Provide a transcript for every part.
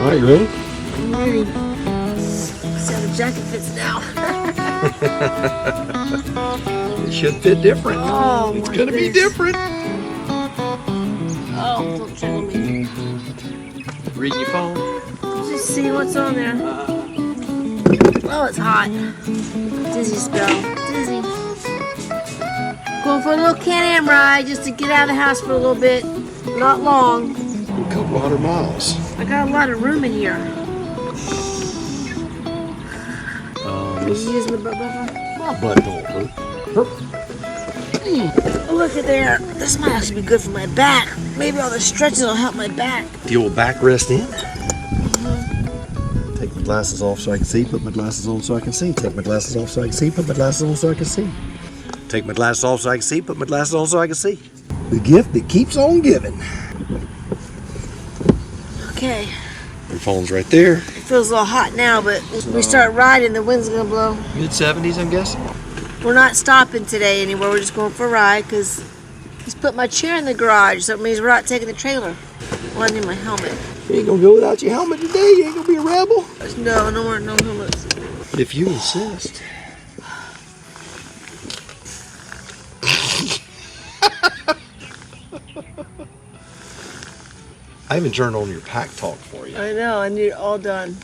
All right, you ready? I'm ready. See how the jacket fits now. It should fit different. Oh, it's gonna be different. Oh, don't trigger me. Reading your phone. Just see what's on there. Oh, it's hot. Dizzy spell. Dizzy. Going for a little CanAm ride just to get out of the house for a little bit. Not long. A couple 100 miles. I got a lot of room in here. Can you use my butt buffer? My butt don't hurt. Oh, look at there. This might actually be good for my back. Maybe all the stretching will help my back. The old backrest in. Take my glasses off so I can see. Put my glasses on so I can see. Take my glasses off so I can see. Put my glasses on so I can see. Take my glasses off so I can see. Put my glasses on so I can see. The gift that keeps on giving. Okay. Your phone's right there. It feels a little hot now, but when we start riding, the wind's gonna blow. Mid-70s, I'm guessing. We're not stopping today anywhere. We're just going for a ride because just put my chair in the garage. So it means we're not taking the trailer. Well, I need my helmet. You ain't gonna go without your helmet today. You ain't gonna be a rebel. No more, no helmets. If you insist. I even turned on your pack talk for you. I know. I need it all done.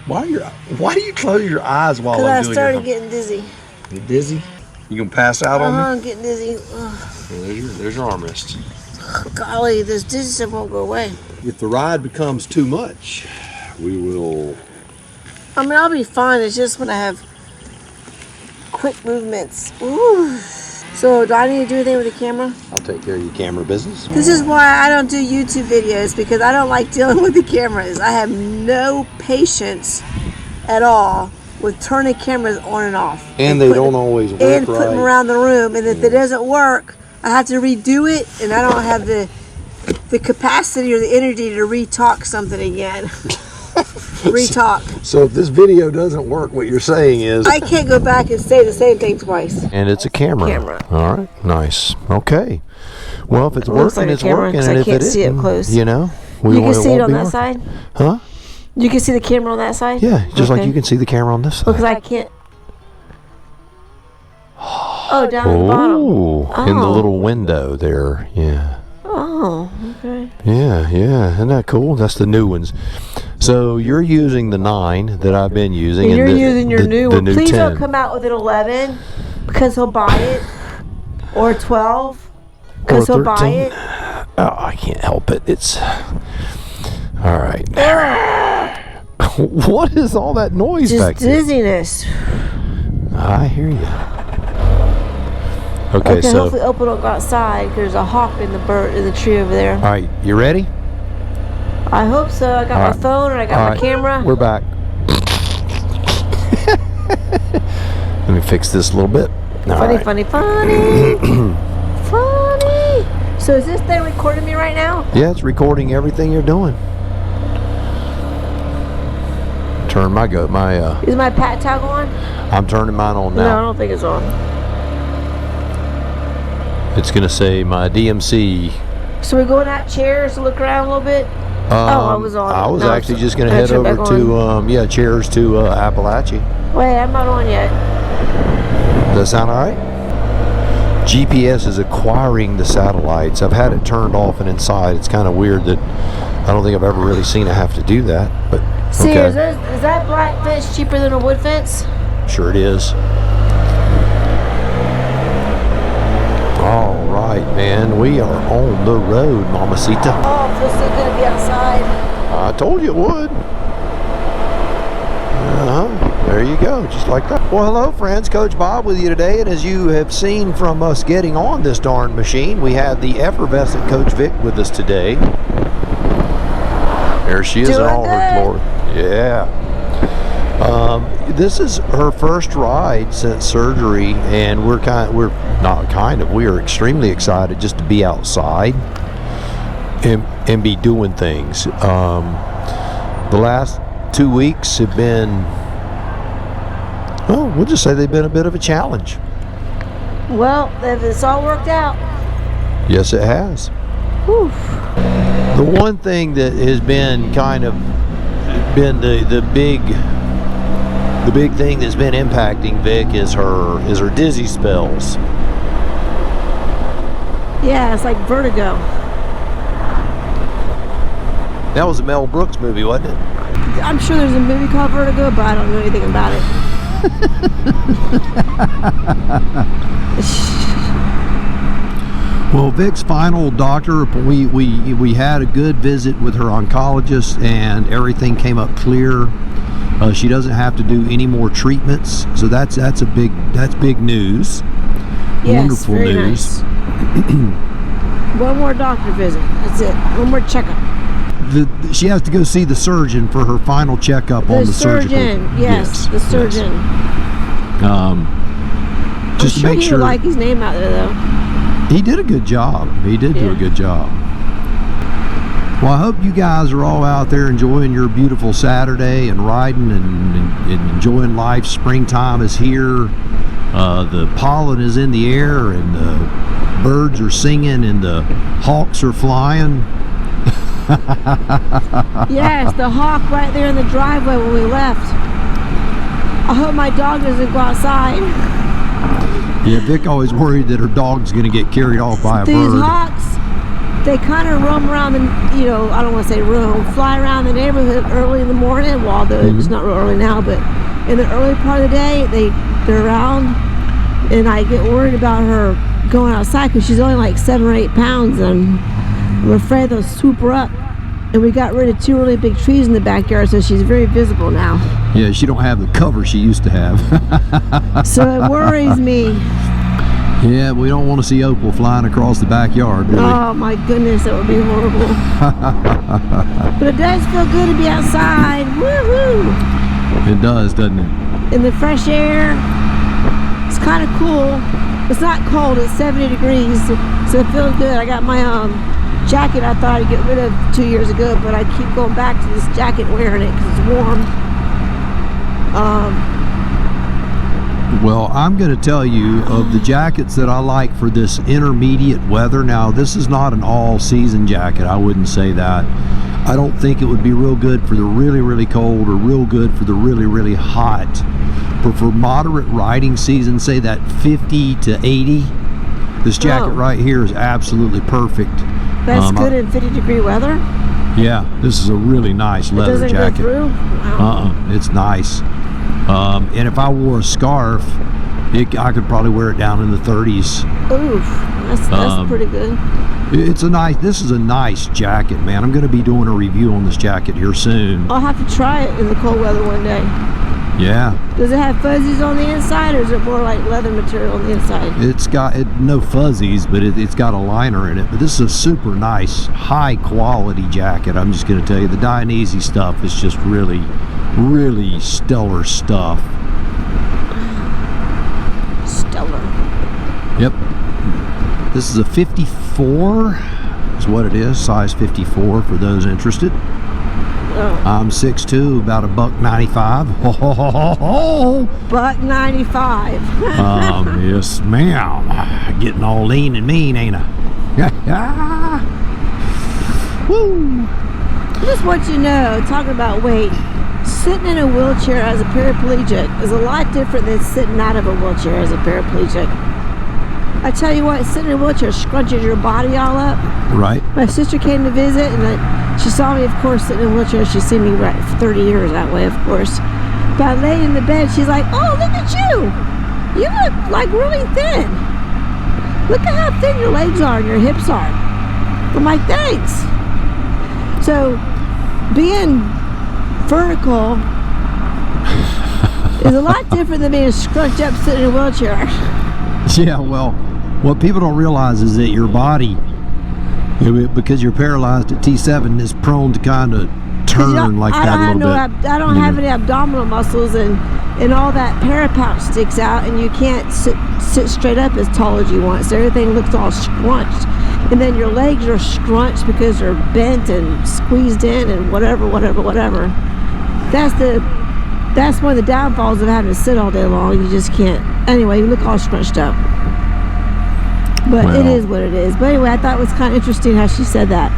Why do you close your eyes while I'm doing Because I started getting dizzy. You dizzy? You gonna pass out on me? I'm getting dizzy. Ugh. Well, there's your armrest. Golly, this dizzy stuff won't go away. If the ride becomes too much, we will... I mean, I'll be fine. It's just when I have quick movements. Ooh. So, do I need to do anything with the camera? I'll take care of your camera business. This is why I don't do YouTube videos, because I don't like dealing with the cameras. I have no patience at all with turning cameras on and off. And they don't always work right. And putting them around the room. And if it doesn't work, I have to redo it, and I don't have the capacity or the energy to re-talk something again. Re-talk. So if this video doesn't work, what you're saying is... I can't go back and say the same thing twice. And it's a camera. All right, nice. Okay. Well, if it's working, like it's working. And I if can't it see isn't, it close. you know, you can see it on that side? Huh? You can see the camera on that side? Yeah, just like you can see the camera on this side. Because I can't... Oh, down at the bottom. Oh, in the little window there, yeah. Oh, okay. Yeah, isn't that cool? That's the new ones. So you're using the 9 that I've been using. And you're using your new one. Please 10. don't come out with an 11 because he'll buy it. Or 12 because he'll buy it. Oh, I can't help it. It's... All right. What is all that noise back there? Just dizziness. I hear you. Okay, so hopefully Opal don't go outside because there's a hawk in the tree over there. All right, you ready? I hope so. I got my phone and I got my camera. We're back. Let me fix this a little bit. Funny. Funny. So is this thing recording me right now? Yeah, it's recording everything you're doing. Turn my Is my pat toggle on? I'm turning mine on now. No, I don't think it's on. It's gonna say my DMC. So we're going out chairs to look around a little bit. I was on. I was actually just gonna head over to chairs to Appalachia. Wait, I'm not on yet. Does that sound all right? GPS is acquiring the satellites. I've had it turned off and inside. It's kind of weird that I don't think I've ever really seen it have to do that. But see, okay. is that black fence cheaper than a wood fence? Sure it is. All right, man. We are on the road, Mamacita. Oh, it feels so good to be outside. I told you it would. There you go, just like that. Well, hello, friends. Coach Bob with you today, and as you have seen from us getting on this darn machine, we have the effervescent Coach Vic with us today. There she is in all her glory. Yeah. This is her first ride since surgery, and we are extremely excited just to be outside and be doing things. The last 2 weeks have been, well, we'll just say they've been a bit of a challenge. Well, it's all worked out. Yes, it has. Whew. The one thing that has been kind of been the big thing that's been impacting Vic is her dizzy spells. Yeah, it's like vertigo. That was a Mel Brooks movie, wasn't it? I'm sure there's a movie called Vertigo, but I don't know anything about it. Well, Vic's final doctor, we had a good visit with her oncologist, and everything came up clear. She doesn't have to do any more treatments, so that's big news. Yes, Wonderful very news. Nice. One more doctor visit. That's it. One more checkup. She has to go see the surgeon for her final checkup on the surgical. Yes, the surgeon. Just to make he sure. would like his name out there, though. He did a good job. He did do a good job. Well, I hope you guys are all out there enjoying your beautiful Saturday and riding and enjoying life. Springtime is here. The pollen is in the air, and the birds are singing, and the hawks are flying. Yes, the hawk right there in the driveway when we left. I hope my dog doesn't go outside. Yeah, Vic always worried that her dog's going to get carried off by a bird. These hawks, they kind of roam around the, I don't want to say roam, fly around the neighborhood early in the morning. Well, it's not real early now, but in the early part of the day, they're around, and I get worried about her going outside because she's only like 7 or 8 pounds, and I'm afraid they'll swoop her up. And we got rid of 2 really big trees in the backyard, so she's very visible now. Yeah, she don't have the cover she used to have. So it worries me. Yeah, we don't want to see Opal flying across the backyard, do we? Oh my goodness, that would be horrible. But it does feel good to be outside. Woohoo! It does, doesn't it? In the fresh air. It's kind of cool. It's not cold, it's 70 degrees, so it feels good. I got my jacket I thought I'd get rid of 2 years ago, but I keep going back to this jacket wearing it because it's warm. Well, I'm going to tell you of the jackets that I like for this intermediate weather. Now, this is not an all-season jacket. I wouldn't say that. I don't think it would be real good for the really, really cold or real good for the really, really hot. But for moderate riding season, say that 50 to 80, this jacket right here is absolutely perfect. That's good in 50-degree weather? Yeah, this is a really nice leather jacket. It doesn't go through? Wow. It's nice. And if I wore a scarf, I could probably wear it down in the 30s. Oof, that's pretty good. This is a nice jacket, man. I'm going to be doing a review on this jacket here soon. I'll have to try it in the cold weather one day. Yeah. Does it have fuzzies on the inside, or is it more like leather material on the inside? It's got no fuzzies, but it's got a liner in it. But this is a super nice, high quality jacket. I'm just going to tell you, the Dionysi stuff is just really, really stellar stuff. Stellar. Yep. This is a 54. Is what it is. Size 54 for those interested. I'm 6'2", about $1.95. Ho, ho, ho, ho, ho. $1.95. Yes, ma'am. Getting all lean and mean, ain't I? Woo! I just want you to know, talking about weight, sitting in a wheelchair as a paraplegic is a lot different than sitting out of a wheelchair as a paraplegic. I tell you what, sitting in a wheelchair scrunches your body all up. Right. My sister came to visit, and she saw me, of course, sitting in a wheelchair. She's seen me right for 30 years that way, of course. But I laid in the bed. She's like, "Oh, look at you! You look like really thin. Look at how thin your legs are and your hips are." I'm like, "Thanks." So, being vertical is a lot different than being scrunched up sitting in a wheelchair. Yeah, well, what people don't realize is that your body, because you're paralyzed at T7, is prone to kind of turn like that a little bit. I don't have any abdominal muscles, and all that parapouch sticks out, and you can't sit straight up as tall as you want, so everything looks all scrunched. And then your legs are scrunched because they're bent and squeezed in and whatever. That's one of the downfalls of having to sit all day long. You just can't. Anyway, you look all scrunched up. But Well. it is what it is. But anyway, I thought it was kind of interesting how she said that.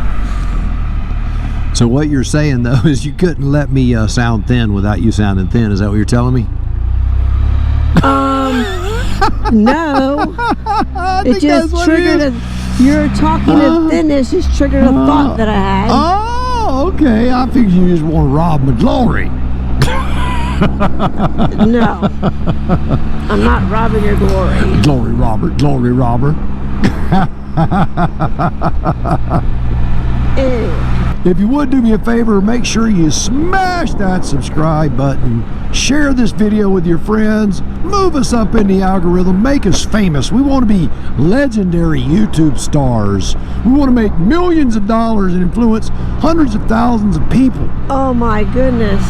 So what you're saying though is you couldn't let me sound thin without you sounding thin. Is that what you're telling me? No. It just triggered your talking of thinness just triggered a thought that I had. Oh, okay. I figured you just want to rob my glory. No. I'm not robbing your glory. Glory robber, glory robber. Ew. If you would do me a favor, make sure you smash that subscribe button, share this video with your friends, move us up in the algorithm, make us famous. We want to be legendary YouTube stars. We want to make millions of dollars and influence hundreds of thousands of people. Oh my goodness.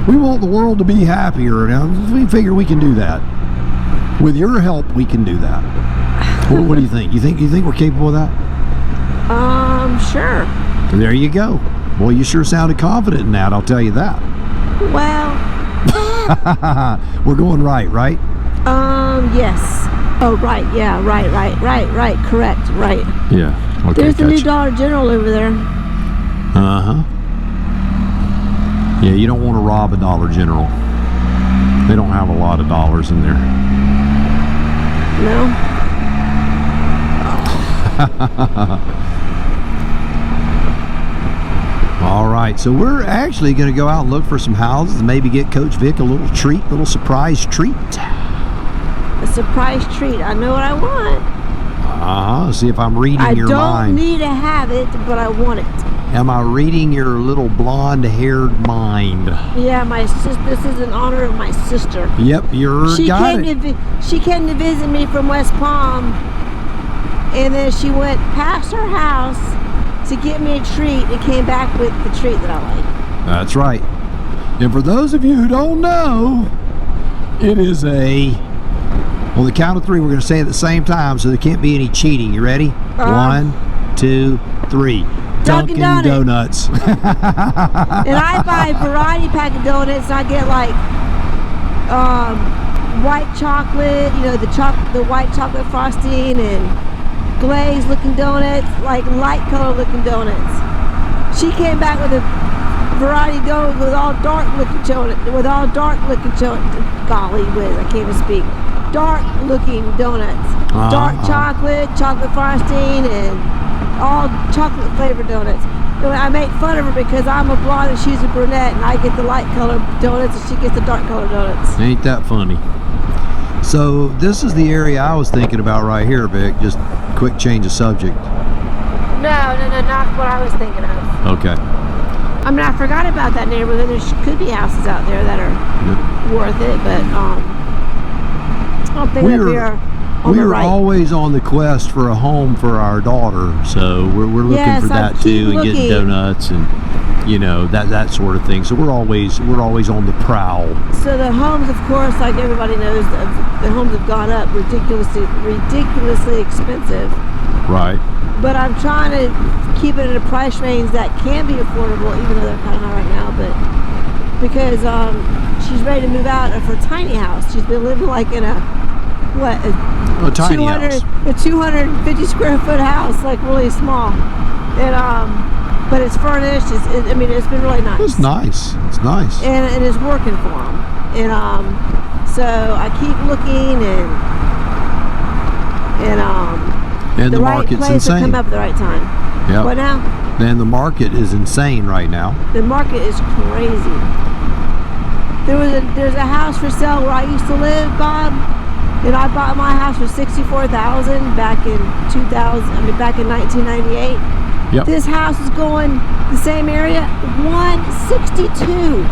We want the world to be happier. Now, we figure we can do that. With your help, we can do that. What do you think? You think we're capable of that? Sure. There you go. Boy, you sure sounded confident in that, I'll tell you that. Well. We're going right? Yes. Oh, right. Yeah, right. Correct. Right. Yeah. Okay. There's the new Dollar General over there. Uh-huh. Yeah, you don't want to rob a Dollar General. They don't have a lot of dollars in there. No? All right, so we're actually going to go out and look for some houses and maybe get Coach Vic a little treat, little surprise treat. A surprise treat. I know what I want. See if I'm reading your mind. I don't need to have it, but I want it. Am I reading your little blonde-haired mind? Yeah, my sister. This is in honor of my sister. Yep, She came to visit me from West Palm, and then she went past her house to get me a treat and came back with the treat that I like. That's right. And for those of you who don't know, it is on the count of three, we're going to say it at the same time, so there can't be any cheating. You ready? 1, 2, 3. Dunkin' Donuts. And I buy a variety pack of donuts, and I get like white chocolate, the white chocolate frosting, and glazed looking donuts, like light color looking donuts. She came back with a variety donut with all dark looking donuts, golly whiz, I can't even speak. Dark looking donuts. Dark chocolate frosting, and all chocolate flavored donuts. I make fun of her because I'm a blonde and she's a brunette, and I get the light colored donuts and she gets the dark colored donuts. Ain't that funny? So this is the area I was thinking about right here, Vic. Just quick change of subject. No, not what I was thinking of. Okay. I mean, I forgot about that neighborhood. There could be houses out there that are worth it, but I don't think that we are on the right. We're always on the quest for a home for our daughter, so we're looking for that too, and getting donuts and that sort of thing. So we're always on the prowl. So the homes, of course, like everybody knows, the homes have gone up ridiculously expensive. Right. But I'm trying to keep it in a price range that can be affordable, even though they're kind of high right now. But because she's ready to move out of her tiny house. She's been living like in a tiny house. A 250 square foot house, like really small. And but it's furnished. It's been really nice. It's nice. And it's working for them. And so I keep looking and the market's right place insane. will come up at the right time. Yep. What now? And the market is insane right now. The market is crazy. There's a house for sale where I used to live, Bob, and I bought my house for $64,000 back in 1998. Yep. This house is going the same area, $162,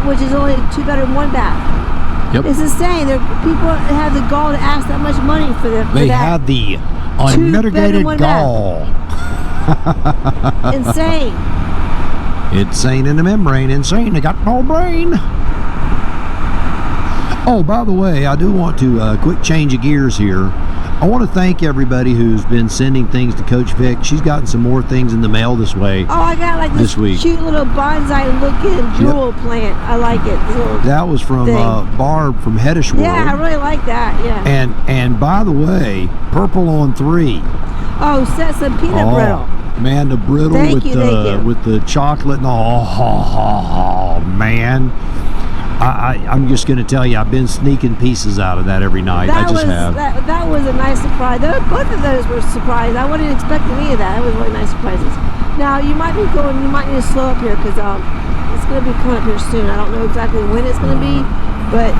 which is only 2 bedroom, 1 bath. Yep. It's insane. People have the gall to ask that much money for them. They have the unmitigated gall. Insane. Insane in the membrane. Insane. They got no brain. Oh, by the way, I do want to quick change of gears here. I want to thank everybody who's been sending things to Coach Vic. She's gotten some more things in the mail this way. Oh, I got like this week. Cute little bonsai-looking jewel plant. I like it. That was from Barb from Heddish World. Yeah, I really like that. Yeah. And by the way, purple on 3. Oh, set some peanut brittle. Man, the brittle with the chocolate and oh man. I'm just going to tell you, I've been sneaking pieces out of that every night. I just have. That was a nice surprise. Both of those were surprised. I wasn't expecting any of that. It was really nice surprises. Now, you might need to slow up here because it's going to be coming up here soon. I don't know exactly when it's going to be, but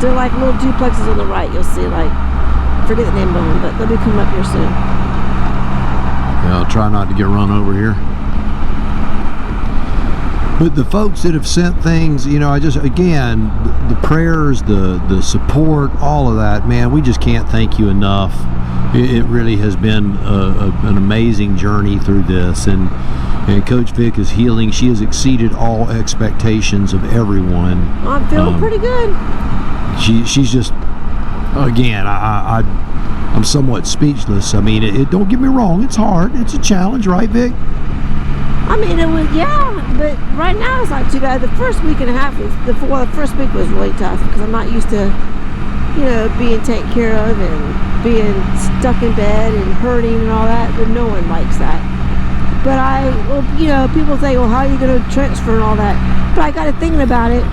they're like little duplexes on the right. You'll see, like, I forget the name of them, but they'll be coming up here soon. Yeah, I'll try not to get run over here. But the folks that have sent things, you know, again, the prayers, the support, all of that, man, we just can't thank you enough. It really has been an amazing journey through this, and Coach Vic is healing. She has exceeded all expectations of everyone. I'm feeling pretty good. She's just, again, I'm somewhat speechless. I mean, don't get me wrong, it's hard. It's a challenge, right, Vic? I mean, it was, yeah, but right now it's not too bad. The first week and a half the first week was really tough because I'm not used to, you know, being taken care of and being stuck in bed and hurting and all that, but no one likes that. But you know, people say, well, how are you going to transfer and all that? But I got to thinking about it.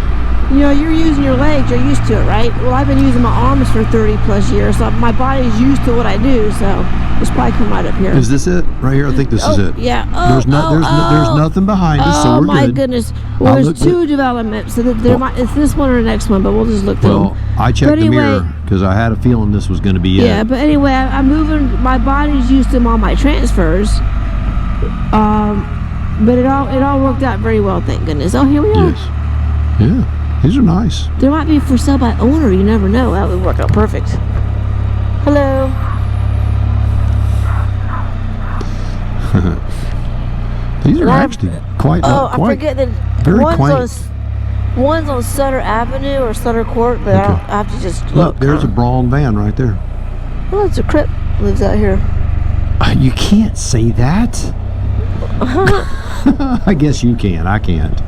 You know, you're using your legs, you're used to it, right? Well, I've been using my arms for 30 plus years, so my body's used to what I do, so it's probably come right up here. Is this it? Right here? I think this is it. Yeah. There's nothing behind us, so we're good. Oh, my goodness. Well, there's 2 developments, so it's this one or the next one, but we'll just look through them. Well, I checked the mirror because I had a feeling this was going to be it. Yeah, but anyway, I'm moving, my body's used to all my transfers, but it all worked out very well, thank goodness. Oh, here we are. Yes. Yeah. These are nice. There might be for sale by owner. You never know. That would work out perfect. Hello. These are actually quite. I forget that very quaint. One's on Sutter Avenue or Sutter Court, but I have to just look. There's a Braun van right there. Oh, it's a Crip lives out here. You can't say that. I guess you can. I can't.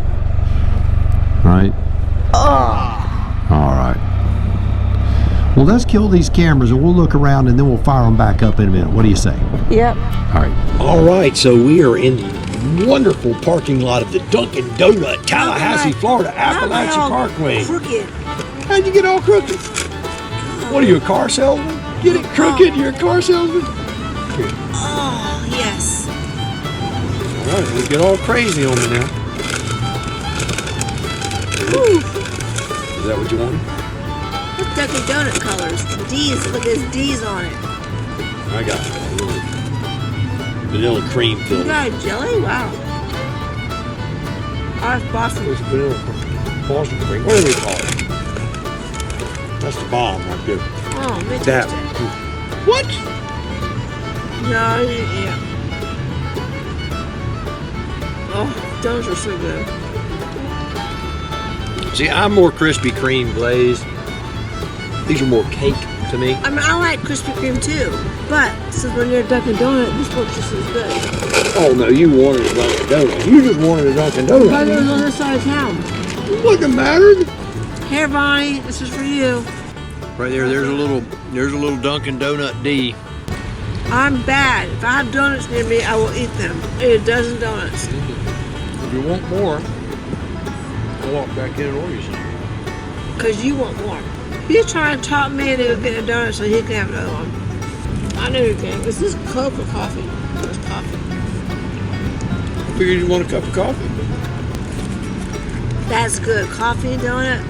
Right. All right. Well, let's kill these cameras and we'll look around and then we'll fire them back up in a minute. What do you say? Yep. All right. All right. So we are in the wonderful parking lot of the Dunkin' Donut, Tallahassee, Florida, Appalachian Parkway. Crooked. How'd you get all crooked? What are you, a car salesman? Get it crooked? You're a car salesman? Here. Oh, yes. All right. Let's get all crazy on me now. Woo. Is that what you wanted? Look, Dunkin' Donut colors. D's. Look, there's D's on it. I got it. Vanilla cream You filled. got a jelly? Wow. Ours Boston. There's vanilla Boston cream. What do we call it? That's the bomb right there. Oh, That. What? No, yeah. Oh, donuts are so good. See, I'm more Krispy Kreme glazed. These are more cake to me. I mean, I like Krispy Kreme too, but since we're near Dunkin' Donut, this looks just as good. Oh no, you wanted a Dunkin' Donut. You just wanted a Dunkin' Donut. But it was on this side of town. Wouldn't have mattered. Here, Bonnie, this is for you. Right there, there's a little Dunkin' Donut D. I'm bad. If I have donuts near me, I will eat them. Eat a dozen donuts. If you want more, I'll walk back in and order you some. Because you want more. You're trying to talk me into getting a donut so he can have another one. I know you can. Is this Coke or coffee? It's coffee. I figured you want a cup of coffee. That's good. Coffee and donut.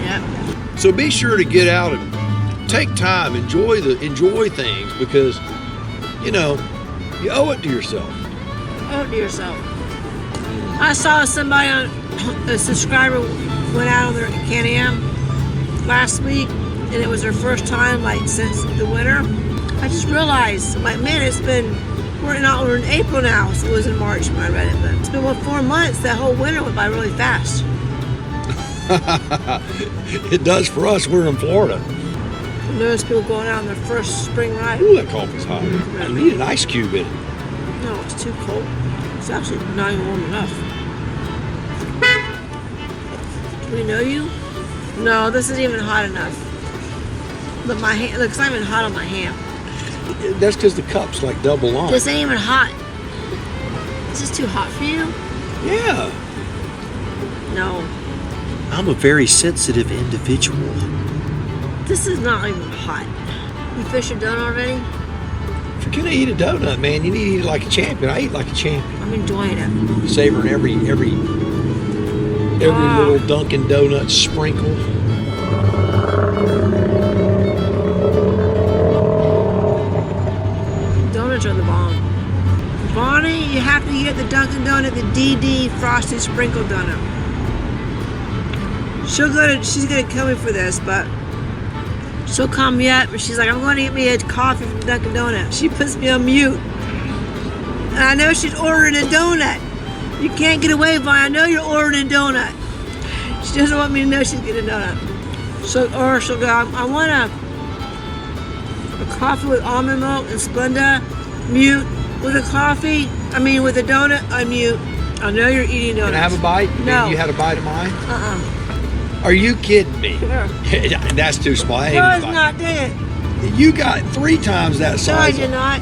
Yep. So be sure to get out and take time, enjoy things, because you know you owe it to yourself. Owe it to yourself. I saw somebody on a subscriber went out on their CanAm last week, and it was their first time like since the winter. I just realized, I'm like, man, we're in April now, so it was in March when I read it, but it's been 4 months. That whole winter went by really fast. It does for us. We're in Florida. I notice people going out on their first spring ride. Ooh, that coffee's hot. I need an ice cube in it. No, it's too cold. It's actually not even warm enough. Do we know you? No, this isn't even hot enough. But my hand, look, it's not even hot on my hand. That's because the cup's like double on. This ain't even hot. Is this too hot for you? Yeah. No. I'm a very sensitive individual. This is not even hot. You fish your donut already? If you're gonna eat a donut, man, you need to eat it like a champion. I eat like a champion. I'm enjoying it. Savoring every little Dunkin' Donut sprinkle. Donuts are the bomb. Bonnie, you have to get the Dunkin' Donut, the DD Frosted Sprinkle Donut. She's gonna kill me for this, but she'll call me up and she's like, I'm going to get me a coffee from Dunkin' Donut. She puts me on mute. And I know she's ordering a donut. You can't get away, Bonnie. I know you're ordering a donut. She doesn't want me to know she's getting a donut. She'll go, I want a coffee with almond milk and Splenda, mute. With a coffee, with a donut, unmute. I know you're eating donuts. Can I have a bite? No. You had a bite of mine? Are you kidding me? Sure. That's too small. I No, ain't it's not. Dang it. You got 3 times that No, I size. did not.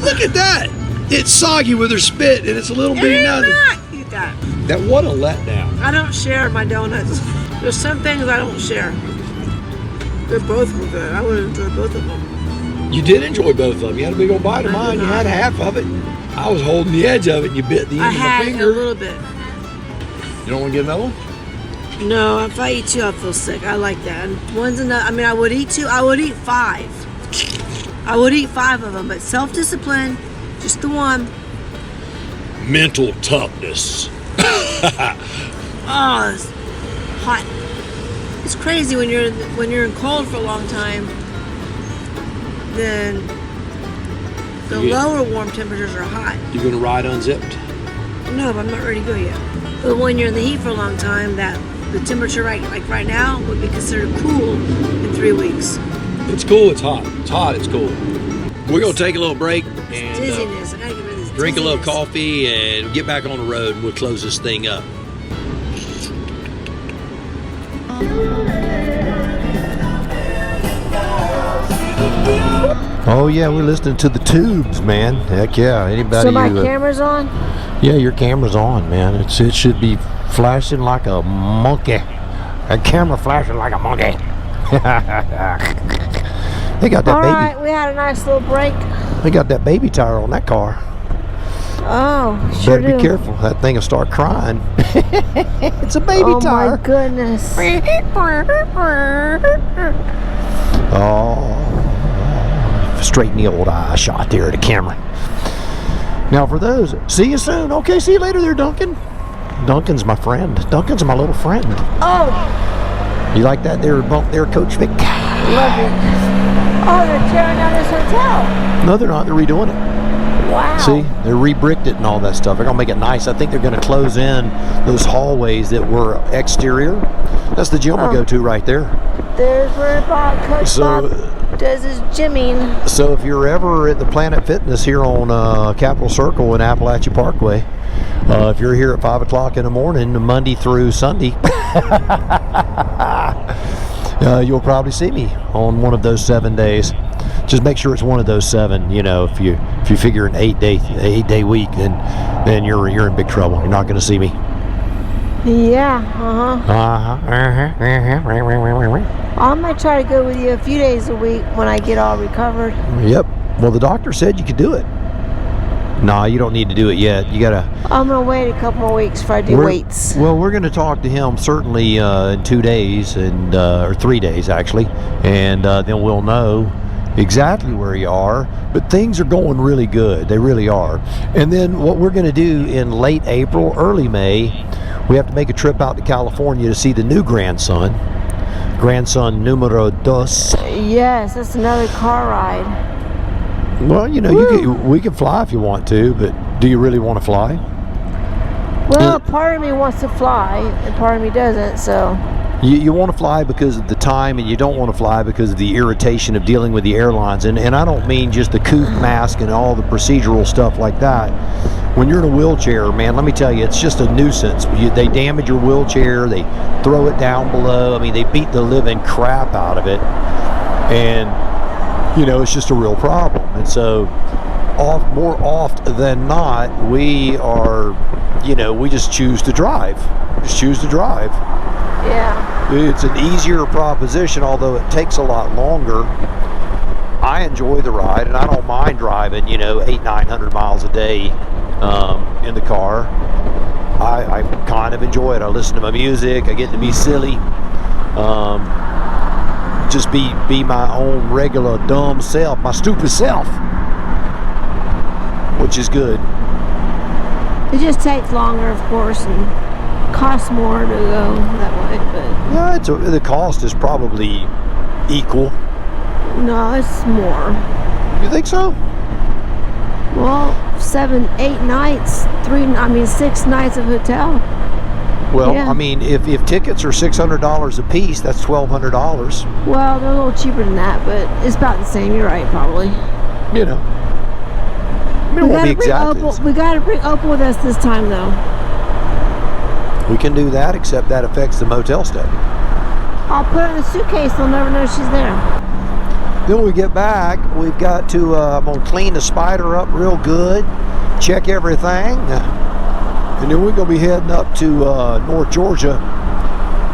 Look at that. It's soggy with her spit, and it's a little bitty It is nothing. not. Eat that. That what a letdown. I don't share my donuts. There's some things I don't share. They're both good. I would enjoy both of them. You did enjoy both of them. You had a big old bite of I mine. did You not. had half of it. I was holding the edge of it, and you bit the I end of my had finger. a little bit. You don't want to get another one? No, if I eat 2, I'll feel sick. I like that. And one's enough. I would eat 2. I would eat 5. I would eat 5 of them, but self-discipline, just the one. Mental toughness. Oh, it's hot. It's crazy when you're in cold for a long time. Then the lower warm temperatures are hot. You gonna ride unzipped? No, but I'm not ready to go yet. But when you're in the heat for a long time, that the temperature like right now would be considered cool in 3 weeks. It's cool. It's hot. It's hot. It's cool. We're gonna take a little break and Dizziness. I gotta get rid of this drink a little dizziness. coffee and get back on the road, and we'll close this thing up. Oh yeah, we're listening to the tubes, man. Heck yeah, anybody. So my camera's on? Yeah, your camera's on, man. It should be flashing like a monkey. A camera flashing like a monkey. They got that All baby. right, we had a nice little break. They got that baby tire on that car. Oh, sure Better do. be careful. That thing will start crying. It's a baby Oh tire. my goodness. Oh, straighten the old eye shot there at the camera. Now for those, see you soon. Okay, see you later there, Duncan. Duncan's my friend. Duncan's my little friend. Oh, You like that there bump there, Coach Vic? love it. Oh, they're tearing down this hotel. No, they're not. They're redoing it. Wow. See, they re-bricked it and all that stuff. They're gonna make it nice. I think they're gonna close in those hallways that were exterior. That's the gym I go to right there. There's where Coach Bob does his gymming. So if you're ever at the Planet Fitness here on Capitol Circle in Appalachia Parkway, if you're here at 5 o'clock in the morning, Monday through Sunday, you'll probably see me on one of those 7 days. Just make sure it's one of those 7. You know, if you figure an 8-day week, then you're in big trouble. You're not going to see me. Yeah. I might try to go with you a few days a week when I get all recovered. Yep. Well, the doctor said you could do it. No, you don't need to do it yet. You gotta. I'm gonna wait a couple more weeks before I do weights. Well, we're gonna talk to him certainly in 2 days or 3 days actually, and then we'll know exactly where you are. But things are going really good. They really are. And then what we're gonna do in late April, early May, we have to make a trip out to California to see the new grandson numero dos. Yes, that's another car ride. Well, you know, we can fly if you want to, but do you really want to fly? Well, part of me wants to fly, and part of me doesn't, so. You want to fly because of the time, and you don't want to fly because of the irritation of dealing with the airlines. And I don't mean just the coupe mask and all the procedural stuff like that. When you're in a wheelchair, man, let me tell you, it's just a nuisance. They damage your wheelchair, they throw it down below. I mean, they beat the living crap out of it. And, you know, it's just a real problem. And so, more often than not, we are, you know, we just choose to drive. Just choose to drive. Yeah. It's an easier proposition, although it takes a lot longer. I enjoy the ride, and I don't mind driving, you know, 800-900 miles a day in the car. I kind of enjoy it. I listen to my music. I get to be silly. Just be my own regular dumb self, my stupid self, which is good. It just takes longer, of course, and costs more to go that way, but Yeah, the cost is probably equal. no, it's more. You think so? Well, 7, 8 nights, 6 nights of hotel. Well, Yeah. I mean, if tickets are $600 a piece, that's $1,200. Well, they're a little cheaper than that, but it's about the same. You're right, probably. You know, I mean, it won't be exactly the same. We gotta bring Opal with us this time, though. We can do that, except that affects the motel stay. I'll put her in a suitcase. They'll never know she's there. Then when we get back, we've got to, I'm going to clean the Spyder up real good, check everything, and then we're going to be heading up to North Georgia,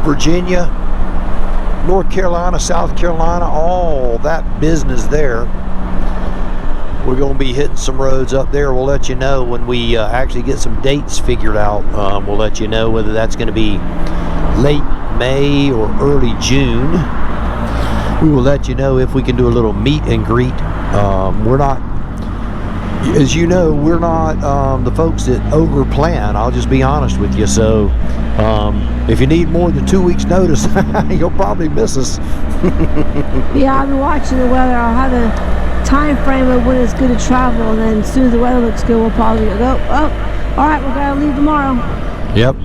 Virginia, North Carolina, South Carolina, all that business there. We're going to be hitting some roads up there. We'll let you know when we actually get some dates figured out. We'll let you know whether that's going to be late May or early June. We will let you know if we can do a little meet and greet. We're not, as you know, we're not the folks that over plan. I'll just be honest with you. So if you need more than 2 weeks notice, you'll probably miss us. Yeah, I've been watching the weather. I'll have a time frame of when it's good to travel, and then as soon as the weather looks good, we'll probably go, oh, all right, we're gonna leave tomorrow. Yep.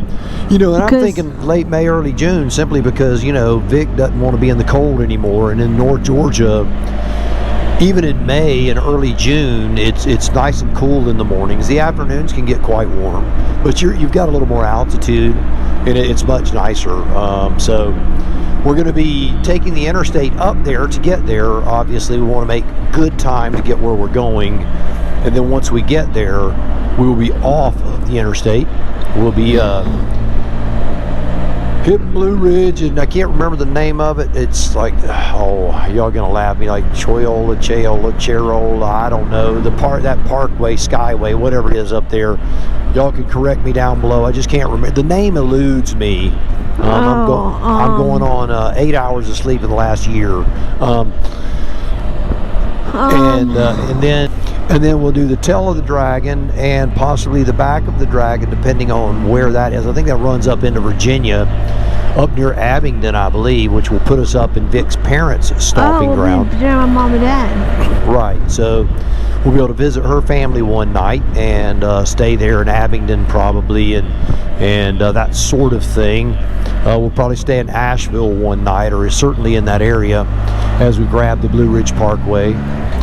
You know, and I'm thinking late May, early June, simply because, you know, Vic doesn't want to be in the cold anymore. And in North Georgia, even in May and early June, it's nice and cool in the mornings. The afternoons can get quite warm, but you've got a little more altitude, and it's much nicer. So we're going to be taking the interstate up there to get there. Obviously, we want to make good time to get where we're going. And then once we get there, we will be off of the interstate. We'll be hitting Blue Ridge, and I can't remember the name of it. It's like, oh, y'all gonna laugh at me, like Choyola, Cherola, I don't know. That Parkway, Skyway, whatever it is up there. Y'all can correct me down below. I just can't remember. The name eludes me. I'm going on 8 hours of sleep in the last year. And then we'll do the tail of the dragon and possibly the back of the dragon, depending on where that is. I think that runs up into Virginia, up near Abingdon, I believe, which will put us up in Vic's parents' stomping ground. Oh, my mom and dad. Right. So we'll be able to visit her family one night and stay there in Abingdon probably, and that sort of thing. We'll probably stay in Asheville one night, or certainly in that area, as we grab the Blue Ridge Parkway.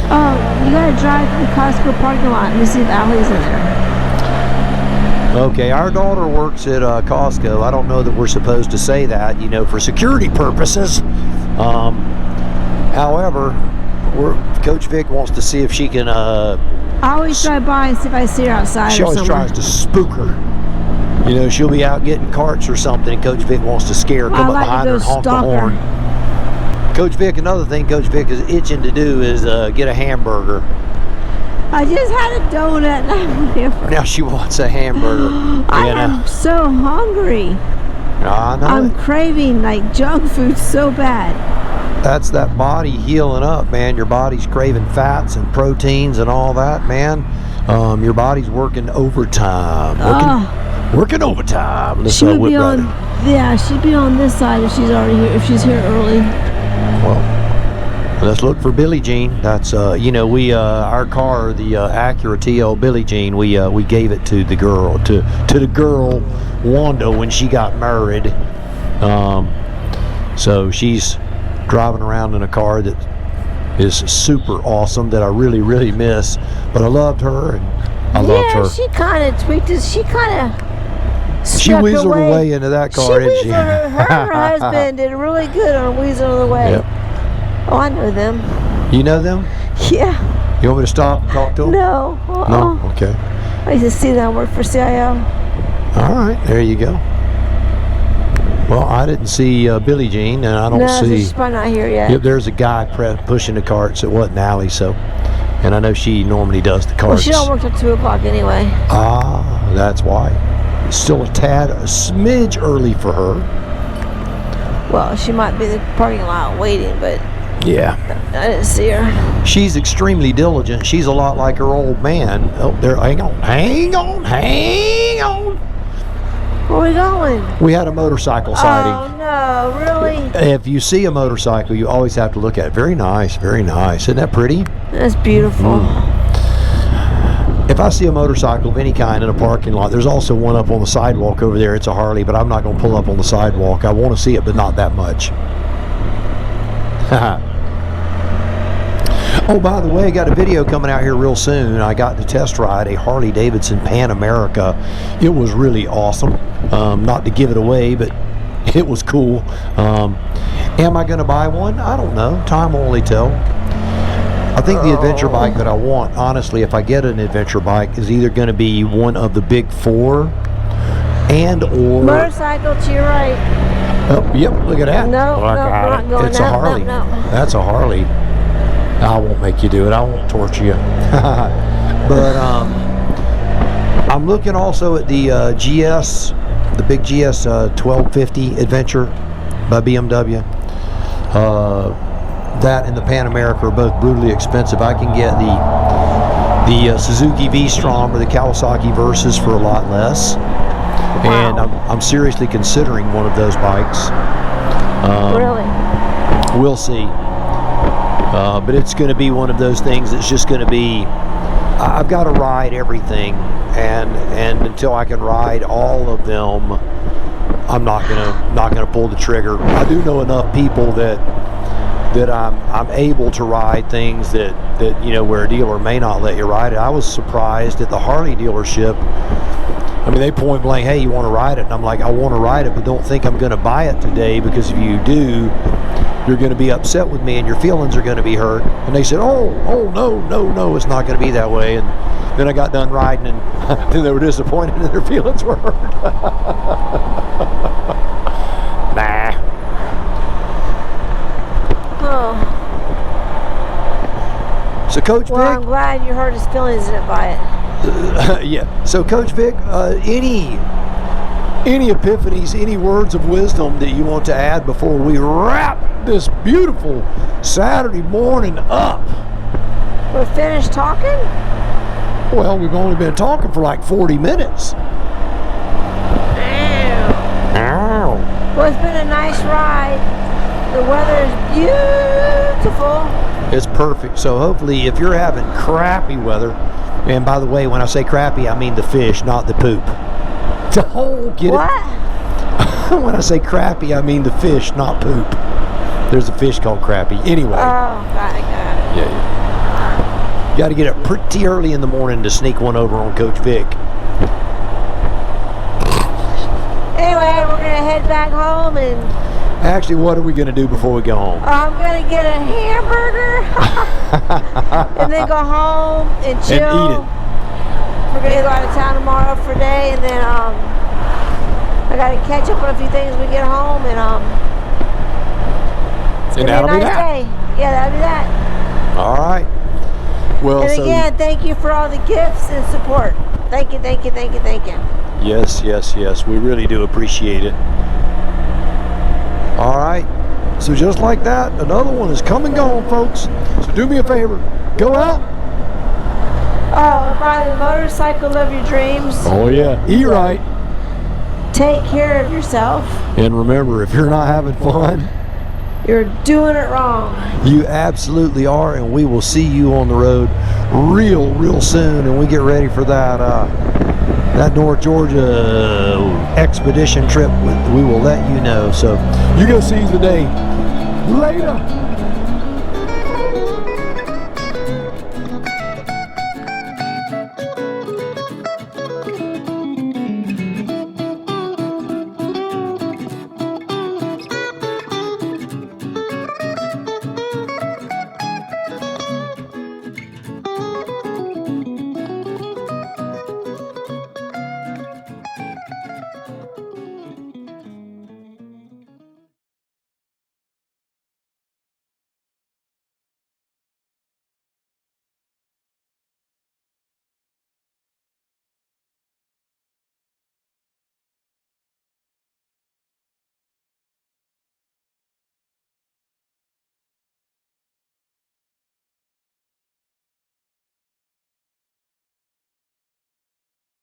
Oh, you gotta drive to the Costco parking lot and see if Allie's in there. Okay, our daughter works at Costco. I don't know that we're supposed to say that, you know, for security purposes. However, Coach Vic wants to see if she can... I always drive by and see if I see her outside. She always tries to spook her. You know, she'll be out getting carts or something, and Coach Vic wants to scare her, come up behind her and honk the horn. Coach Vic, another thing Coach Vic is itching to do is get a hamburger. I just had a donut. Now she wants a hamburger. I am so hungry. I know. I'm craving like junk food so bad. That's that body healing up, man. Your body's craving fats and proteins and all that, man. Your body's working overtime. Working overtime. She would be on, she'd be on this side if she's already here. If she's here early. Well, Let's look for Billie Jean. That's you know, we our car, the Acura TL Billie Jean, we gave it to the girl, to the girl Wanda when she got married. So she's driving around in a car that is super awesome that I really, really miss. But I loved her, and I loved her. Yeah, she kind of tweaked it. She kind of She weaseled her way into that car, didn't she? Her husband did really good on weaseling her way. Yep. Oh, I know them. You know them? Yeah. You want me to stop and talk to them? No. No? Okay. I used to see them work for CIO. All right, there you go. Well, I didn't see Billie Jean, and I don't see. No, she's probably not here yet. Yep, there's a guy pushing the carts. It wasn't Allie, so. And I know she normally does the carts. Well, she don't work till 2 o'clock anyway. Ah, that's why. It's still a smidge early for her. Well, she might be in the parking lot waiting, but yeah, I didn't see her. She's extremely diligent. She's a lot like her old man. Oh, there, hang on. Where are we going? We had a motorcycle sighting. Oh, no, really? If you see a motorcycle, you always have to look at it. Very nice, very nice. Isn't that pretty? That's beautiful. If I see a motorcycle of any kind in a parking lot, there's also one up on the sidewalk over there. It's a Harley, but I'm not going to pull up on the sidewalk. I want to see it, but not that much. Oh, by the way, I got a video coming out here real soon. I got to test ride a Harley Davidson Pan America. It was really awesome. Not to give it away, but it was cool. Am I going to buy one? I don't know. Time will only tell. I think the adventure bike that I want, honestly, if I get an adventure bike, is either going to be one of the big four or... Motorcycle to your right. Oh, yep, look at that. No, not going. It's a Harley. No. That's a Harley. I won't make you do it. I won't torture you. But I'm looking also at the GS, the big GS 1250 Adventure by BMW. That and the Pan America are both brutally expensive. I can get the Suzuki V-Strom or the Kawasaki Versys for a lot less. Wow. And I'm seriously considering one of those bikes. Really? We'll see. But it's going to be one of those things that's just going to be, I've got to ride everything, and until I can ride all of them, I'm not gonna pull the trigger. I do know enough people that I'm able to ride things that you know, where a dealer may not let you ride it. I was surprised at the Harley dealership. I mean, they point blank, hey, you want to ride it? And I'm like, I want to ride it, but don't think I'm going to buy it today, because if you do, you're going to be upset with me and your feelings are going to be hurt. And they said, oh, no, it's not going to be that way. And then I got done riding, and then they were disappointed and their feelings were hurt. Nah. Oh. So Coach Well, Vic, I'm glad you hurt his feelings and didn't buy it. yeah. So Coach Vic, any epiphanies, any words of wisdom that you want to add before we wrap this beautiful Saturday morning up? We're finished talking? Well, we've only been talking for like 40 minutes. Ow. Well, it's been a nice ride. The weather is beautiful. It's perfect. So hopefully, if you're having crappy weather, and by the way, when I say crappy, I mean the fish, not the poop. Oh, get what? It? When I say crappy, I mean the fish, not poop. There's a fish called crappy. Anyway. Oh, got it. Yeah. You got to get up pretty early in the morning to sneak one over on Coach Vic. Anyway, we're going to head back home and... Actually, what are we going to do before we go home? I'm going to get a hamburger and then go home and chill. And eat it. We're going to go out of town tomorrow for a day, and then I got to catch up on a few things when we get home, and it's going to be a nice day. Yeah, that'll be that. All right. Well, and again, thank you for all the gifts and support. Thank you. Yes. We really do appreciate it. All right. So just like that, another one is come and gone, folks. So do me a favor. Go out. Oh, buy the motorcycle of your dreams. Oh, yeah. Eat right. Take care of yourself. And remember, if you're not having fun, You're doing it wrong. You absolutely are, and we will see you on the road real soon. And we get ready for that that North Georgia expedition trip. We will let you know. So you go see the day later.